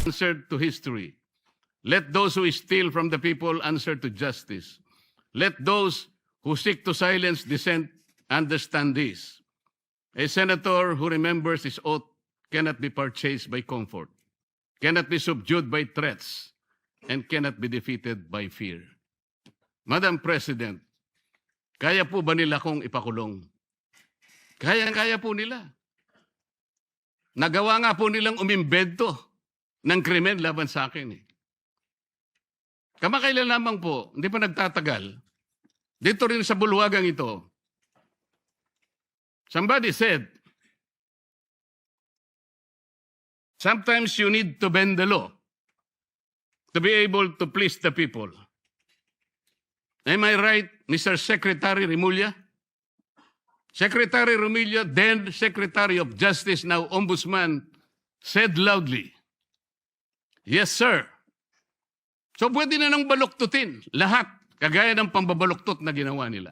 answer to history. Let those who steal from the people answer to justice. Let those who seek to silence dissent understand this. A senator who remembers his oath cannot be purchased by comfort, cannot be subdued by threats, and cannot be defeated by fear. Madam President, kaya po ba nila kong ipakulong? Kaya po nila. Nagawa nga po nilang umimbento ng krimen laban sa akin. Kamakailan lamang po, hindi pa nagtatagal, dito rin sa bulwagang ito, somebody said, sometimes you need to bend the law to be able to please the people. Am I right, Mr. Secretary Remulla? Secretary Remulla, then Secretary of Justice, now Ombudsman, said loudly, yes, sir. So pwede na nang baluktutin lahat, kagaya ng pambabaluktot na ginawa nila.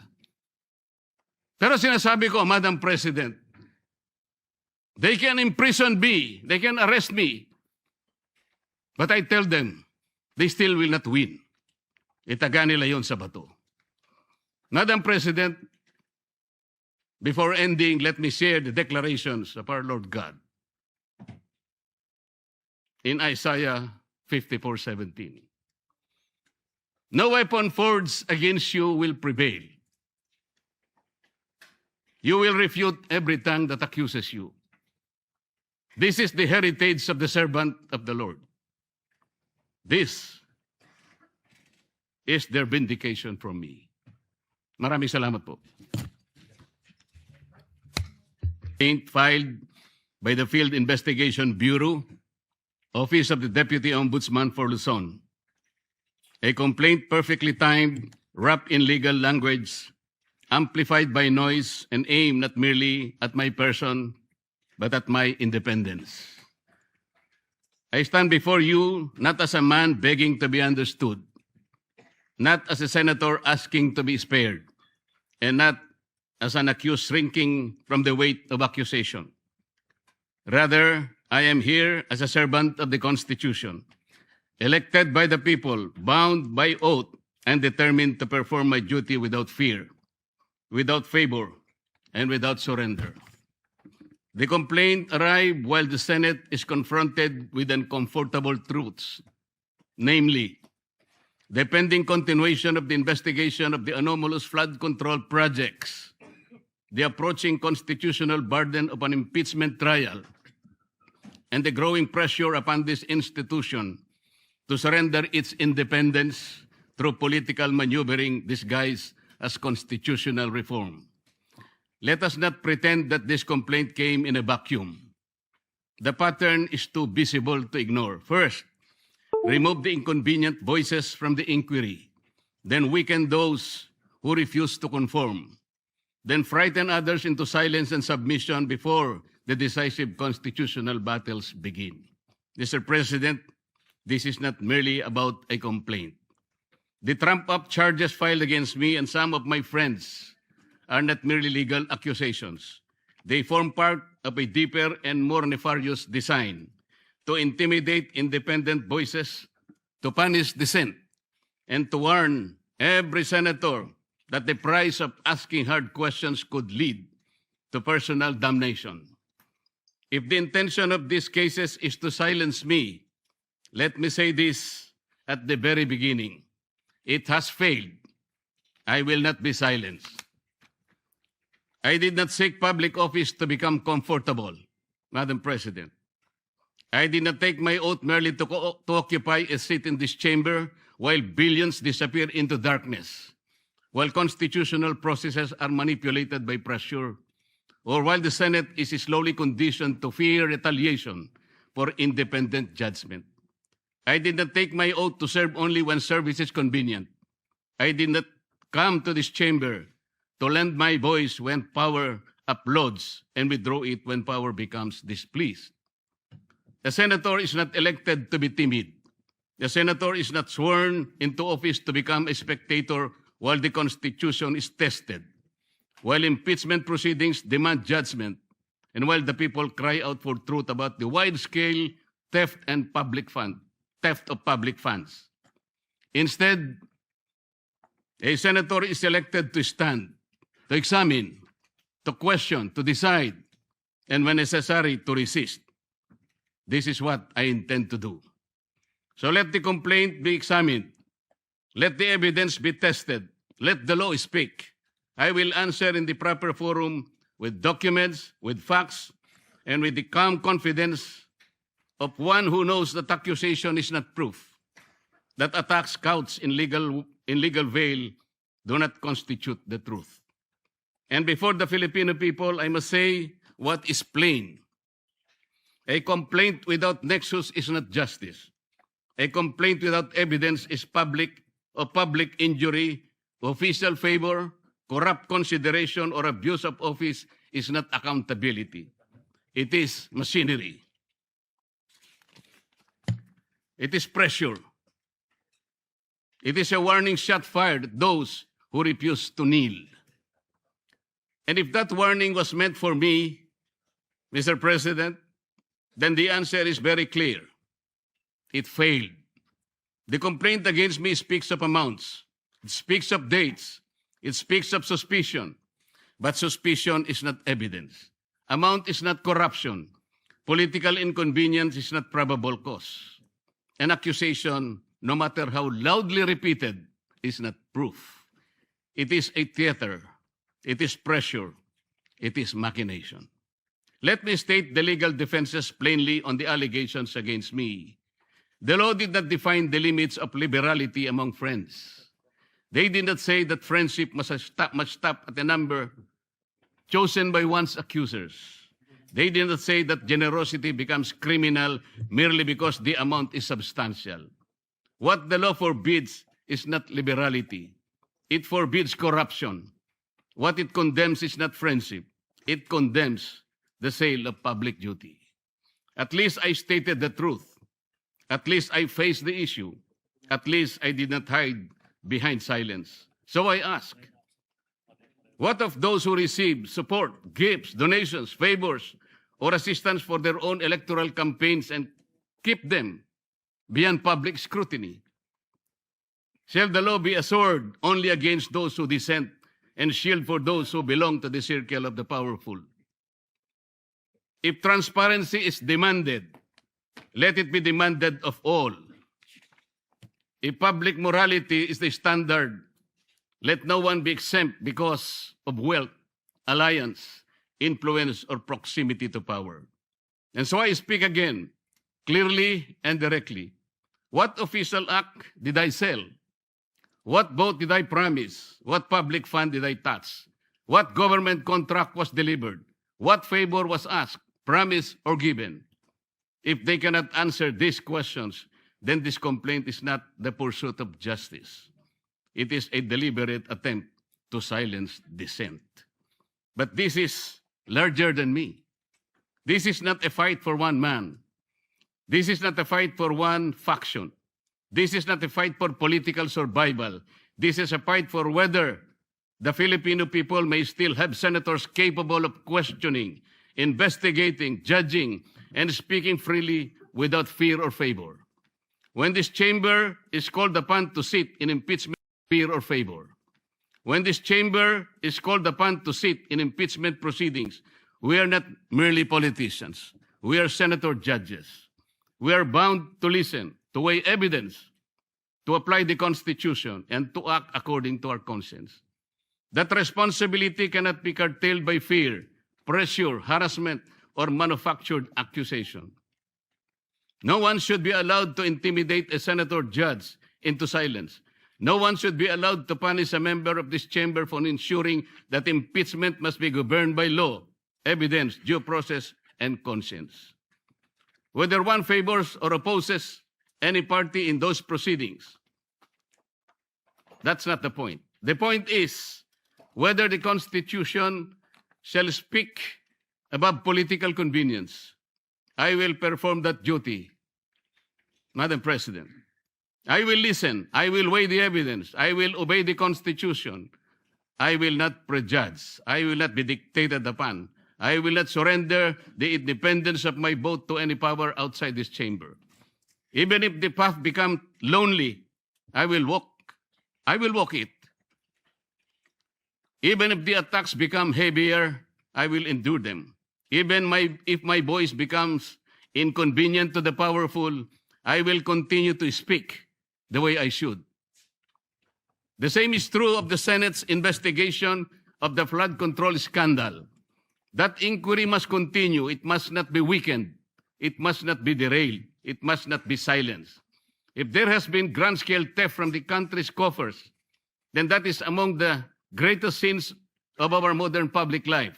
Pero sinasabi ko, Madam President, they can imprison me, they can arrest me, but I tell them, they still will not win. Itaga nila yon sa bato. Madam President, before ending, let me share the declarations of our Lord God in Isaiah 54:17. No weapon forged against you will prevail. You will refute every tongue that accuses you. This is the heritage of the servant of the Lord. This is their vindication from me. Maraming salamat po. Filed by the Field Investigation Bureau, Office of the Deputy Ombudsman for Luzon. A complaint perfectly timed, wrapped in legal language, amplified by noise, and aimed not merely at my person, but at my independence. I stand before you not as a man begging to be understood, not as a senator asking to be spared, and not as an accused shrinking from the weight of accusation. Rather, I am here as a servant of the Constitution, elected by the people, bound by oath, and determined to perform my duty without fear, without favor, and without surrender. The complaint arrived while the Senate is confronted with uncomfortable truths, namely, the pending continuation of the investigation of the anomalous flood control projects, the approaching constitutional burden of an impeachment trial, and the growing pressure upon this institution to surrender its independence through political maneuvering disguised as constitutional reform. Let us not pretend that this complaint came in a vacuum. The pattern is too visible to ignore. First, remove the inconvenient voices from the inquiry. Then weaken those who refuse to conform. Then frighten others into silence and submission before the decisive constitutional battles begin. Mr. President, this is not merely about a complaint. The trump-up charges filed against me and some of my friends are not merely legal accusations. They form part of a deeper and more nefarious design to intimidate independent voices, to punish dissent, and to warn every senator that the price of asking hard questions could lead to personal damnation. If the intention of these cases is to silence me, let me say this at the very beginning. It has failed. I will not be silenced. I did not seek public office to become comfortable, Madam President. I did not take my oath merely to occupy a seat in this chamber while billions disappear into darkness, while constitutional processes are manipulated by pressure, or while the Senate is slowly conditioned to fear retaliation for independent judgment. I did not take my oath to serve only when service is convenient. I did not come to this chamber to lend my voice when power applauds and withdraw it when power becomes displeased. The senator is not elected to be timid. The senator is not sworn into office to become a spectator while the Constitution is tested, while impeachment proceedings demand judgment, and while the people cry out for truth about the wide-scale theft of public funds. Instead, a senator is elected to stand, to examine, to question, to decide, and when necessary, to resist. This is what I intend to do. So let the complaint be examined. Let the evidence be tested. Let the law speak. I will answer in the proper forum with documents, with facts, and with the calm confidence of one who knows that accusation is not proof, that attacks couched in legal veil do not constitute the truth. And before the Filipino people, I must say what is plain. A complaint without nexus is not justice. A complaint without evidence is public injury, official favor, corrupt consideration, or abuse of office is not accountability. It is machinery. It is pressure. It is a warning shot fired at those who refuse to kneel. And if that warning was meant for me, Mr. President, then the answer is very clear. It failed. The complaint against me speaks of amounts. It speaks of dates. It speaks of suspicion. But suspicion is not evidence. Amount is not corruption. Political inconvenience is not probable cause. An accusation, no matter how loudly repeated, is not proof. It is a theater. It is pressure. It is machination. Let me state the legal defenses plainly on the allegations against me. The law did not define the limits of liberality among friends. They did not say that friendship must stop at a number chosen by one's accusers. They did not say that generosity becomes criminal merely because the amount is substantial. What the law forbids is not liberality. It forbids corruption. What it condemns is not friendship. It condemns the sale of public duty. At least I stated the truth. At least I faced the issue. At least I did not hide behind silence. So I ask, what of those who receive support, gifts, donations, favors, or assistance for their own electoral campaigns and keep them beyond public scrutiny? Shall the law be a sword only against those who dissent and shield for those who belong to the circle of the powerful? If transparency is demanded, let it be demanded of all. If public morality is the standard, let no one be exempt because of wealth, alliance, influence, or proximity to power. And so I speak again, clearly and directly. What official act did I sell? What vote did I promise? What public fund did I touch? What government contract was delivered? What favor was asked, promised, or given? If they cannot answer these questions, then this complaint is not the pursuit of justice. It is a deliberate attempt to silence dissent. But this is larger than me. This is not a fight for one man. This is not a fight for one faction. This is not a fight for political survival. This is a fight for whether the Filipino people may still have senators capable of questioning, investigating, judging, and speaking freely without fear or favor. When this chamber is called upon to sit in impeachment, fear or favor. When this chamber is called upon to sit in impeachment proceedings, we are not merely politicians. We are senator judges. We are bound to listen, to weigh evidence, to apply the Constitution, and to act according to our conscience. That responsibility cannot be curtailed by fear, pressure, harassment, or manufactured accusation. No one should be allowed to intimidate a senator judge into silence. No one should be allowed to punish a member of this chamber for ensuring that impeachment must be governed by law, evidence, due process, and conscience. Whether one favors or opposes any party in those proceedings, that's not the point. The point is whether the Constitution shall speak above political convenience. I will perform that duty, Madam President. I will listen. I will weigh the evidence. I will obey the Constitution. I will not prejudge. I will not be dictated upon. I will not surrender the independence of my vote to any power outside this chamber. Even if the path becomes lonely, I will walk it. Even if the attacks become heavier, I will endure them. Even if my voice becomes inconvenient to the powerful, I will continue to speak the way I should. The same is true of the Senate's investigation of the flood control scandal. That inquiry must continue. It must not be weakened. It must not be derailed. It must not be silenced. If there has been grand-scale theft from the country's coffers, then that is among the greatest sins of our modern public life.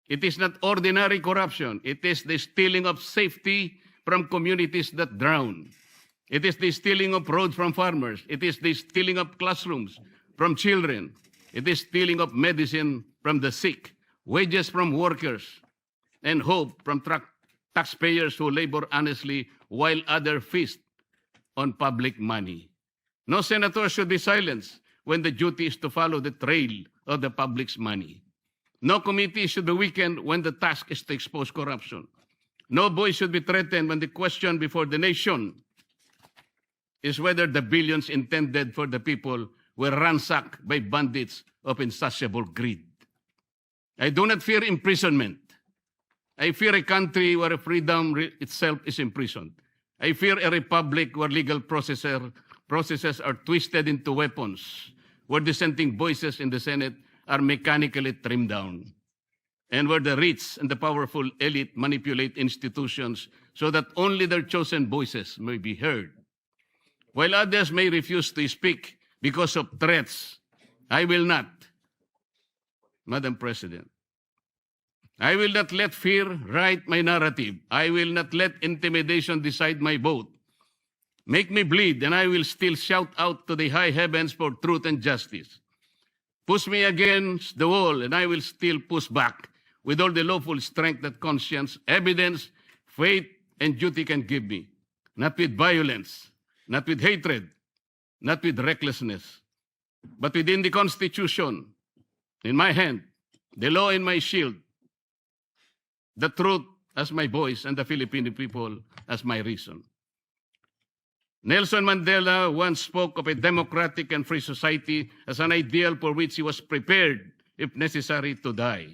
It is not ordinary corruption. It is the stealing of safety from communities that drown. It is the stealing of roads from farmers. It is the stealing of classrooms from children. It is stealing of medicine from the sick, wages from workers, and hope from taxpayers who labor honestly while others feast on public money. No senator should be silenced when the duty is to follow the trail of the public's money. No committee should be weakened when the task is to expose corruption. No voice should be threatened when the question before the nation is whether the billions intended for the people were ransacked by bandits of insatiable greed. I do not fear imprisonment. I fear a country where freedom itself is imprisoned. I fear a republic where legal processes are twisted into weapons, where dissenting voices in the Senate are mechanically trimmed down, and where the rich and the powerful elite manipulate institutions so that only their chosen voices may be heard. While others may refuse to speak because of threats, I will not. Madam President, I will not let fear write my narrative. I will not let intimidation decide my vote. Make me bleed, and I will still shout out to the high heavens for truth and justice. Push me against the wall, and I will still push back with all the lawful strength that conscience, evidence, faith, and duty can give me. Not with violence, not with hatred, not with recklessness, but within the Constitution, in my hand, the law in my shield, the truth as my voice, and the Filipino people as my reason. Nelson Mandela once spoke of a democratic and free society as an ideal for which he was prepared, if necessary, to die.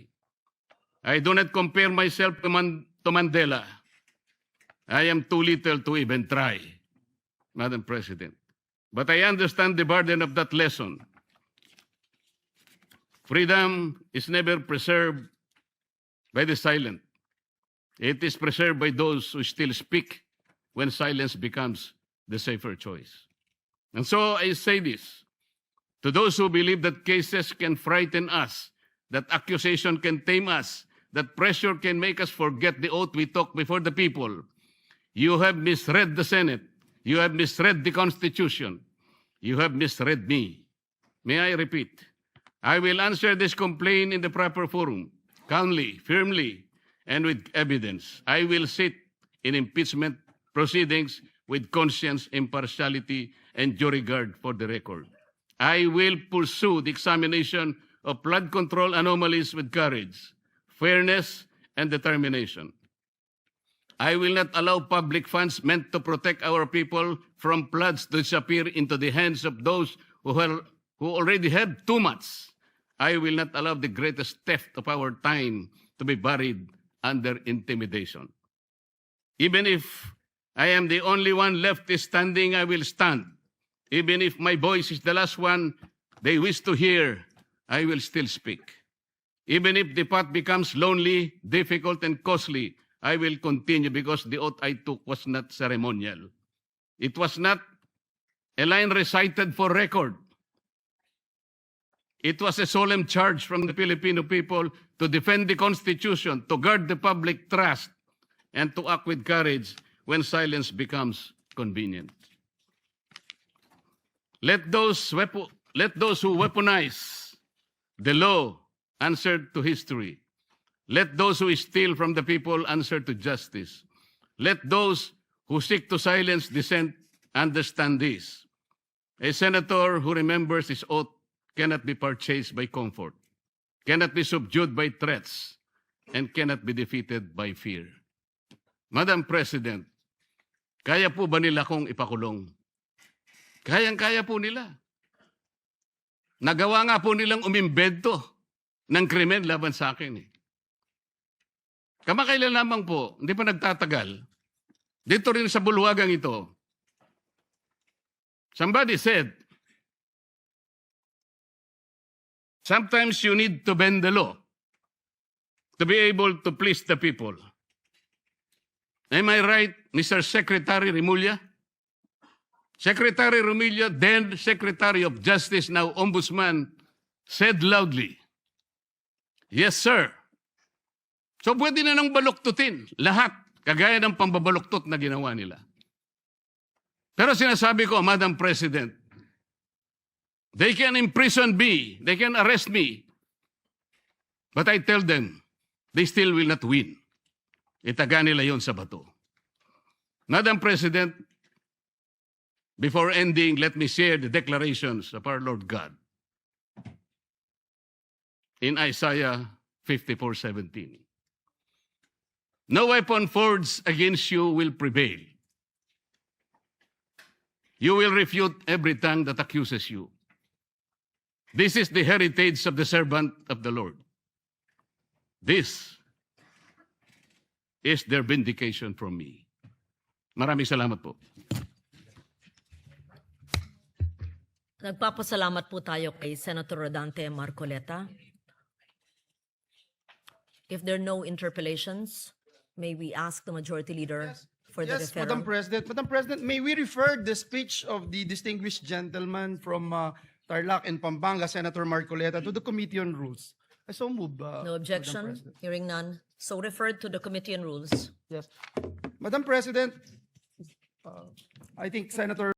I do not compare myself to Mandela. I am too little to even try, Madam President. But I understand the burden of that lesson. Freedom is never preserved by the silent. It is preserved by those who still speak when silence becomes the safer choice. And so I say this to those who believe that cases can frighten us, that accusation can tame us, that pressure can make us forget the oath we took before the people. You have misread the Senate. You have misread the Constitution. You have misread me. May I repeat? I will answer this complaint in the proper forum, calmly, firmly, and with evidence. I will sit in impeachment proceedings with conscience, impartiality, and due regard for the record. I will pursue the examination of flood control anomalies with courage, fairness, and determination. I will not allow public funds meant to protect our people from floods to disappear into the hands of those who already have too much. I will not allow the greatest theft of our time to be buried under intimidation. Even if I am the only one left standing, I will stand. Even if my voice is the last one they wish to hear, I will still speak. Even if the path becomes lonely, difficult, and costly, I will continue because the oath I took was not ceremonial. It was not a line recited for record. It was a solemn charge from the Filipino people to defend the Constitution, to guard the public trust, and to act with courage when silence becomes convenient. Let those who weaponize the law answer to history. Let those who steal from the people answer to justice. Let those who seek to silence dissent understand this. A senator who remembers his oath cannot be purchased by comfort, cannot be subdued by threats, and cannot be defeated by fear. Madam President, kaya po ba nila kong ipakulong? Kayang-kaya po nila. Nagawa nga po nilang umimbento ng krimen laban sa akin. Kamakailan lamang po, hindi pa nagtatagal, dito rin sa bulwagang ito, somebody said, sometimes you need to bend the law to be able to please the people. Am I right, Mr. Secretary Remulla? Secretary Remulla, then Secretary of Justice, now Ombudsman, said loudly, yes, sir. So pwede na nang baluktutin lahat, kagaya ng pambabaluktot na ginawa nila. Pero sinasabi ko, Madam President, they can imprison me, they can arrest me, but I tell them, they still will not win. Itaga nila yon sa bato. Madam President, before ending, let me share the declarations of our Lord God. In Isaiah 54:17. No weapon forged against you will prevail. You will refute every tongue that accuses you. This is the heritage of the servant of the Lord. This is their vindication from me. Maraming salamat po. Nagpapasalamat po tayo kay Senator Rodante Marcoleta. If there are no interpellations, may we ask the Majority Leader for the Yes, referral? Madam President. Madam President, may we refer the speech of the distinguished gentleman from Tarlac and Pampanga, Senator Marcoleta, to the Committee on Rules? I so move. No Madam objection? President. Hearing none. So referred to the Committee on Rules. Yes. Madam President, I think Senator